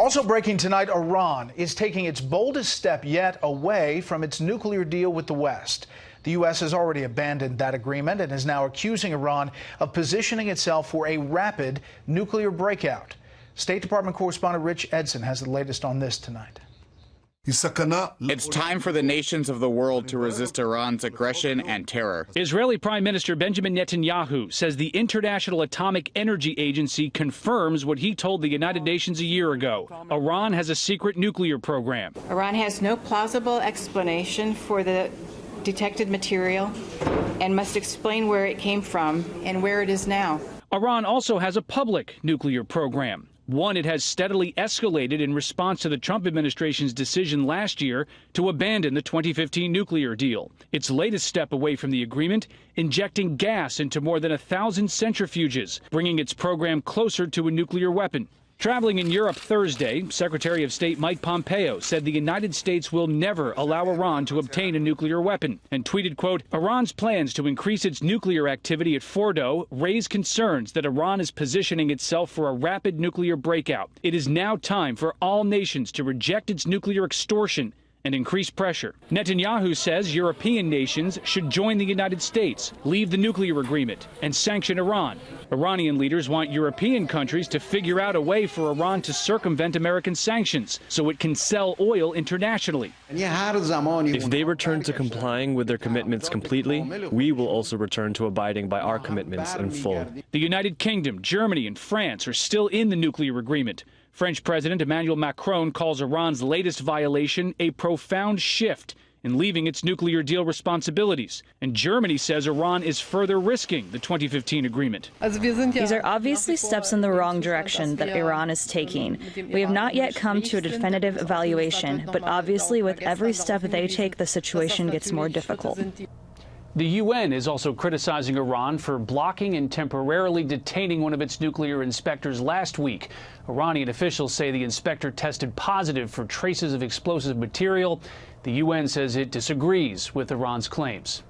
Also breaking tonight, Iran is taking its boldest step yet away from its nuclear deal with the West. The U.S. has already abandoned that agreement and is now accusing Iran of positioning itself for a rapid nuclear breakout. State Department correspondent Rich Edson has the latest on this tonight. It's time for the nations of the world to resist Iran's aggression and terror. Israeli Prime Minister Benjamin Netanyahu says the International Atomic Energy Agency confirms what he told the United Nations a year ago. Iran has a secret nuclear program. Iran has no plausible explanation for the detected material and must explain where it came from and where it is now. Iran also has a public nuclear program. One it has steadily escalated in response to the Trump administration's decision last year to abandon the 2015 nuclear deal. Its latest step away from the agreement, injecting gas into more than 1,000 centrifuges, bringing its program closer to a nuclear weapon. Traveling in Europe Thursday, Secretary of State Mike Pompeo said the United States will never allow Iran to obtain a nuclear weapon and tweeted, quote, Iran's plans to increase its nuclear activity at Fordo raise concerns that Iran is positioning itself for a rapid nuclear breakout. It is now time for all nations to reject its nuclear extortion and increase pressure. Netanyahu says European nations should join the United States, leave the nuclear agreement, and sanction Iran. Iranian leaders want European countries to figure out a way for Iran to circumvent American sanctions so it can sell oil internationally. If they return to complying with their commitments completely, we will also return to abiding by our commitments in full. The United Kingdom, Germany, and France are still in the nuclear agreement. French President Emmanuel Macron calls Iran's latest violation a profound shift in leaving its nuclear deal responsibilities. And Germany says Iran is further risking the 2015 agreement. These are obviously steps in the wrong direction that Iran is taking. We have not yet come to a definitive evaluation, but obviously with every step they take, the situation gets more difficult. The UN is also criticizing Iran for blocking and temporarily detaining one of its nuclear inspectors last week. Iranian officials say the inspector tested positive for traces of explosive material. The UN says it disagrees with Iran's claims.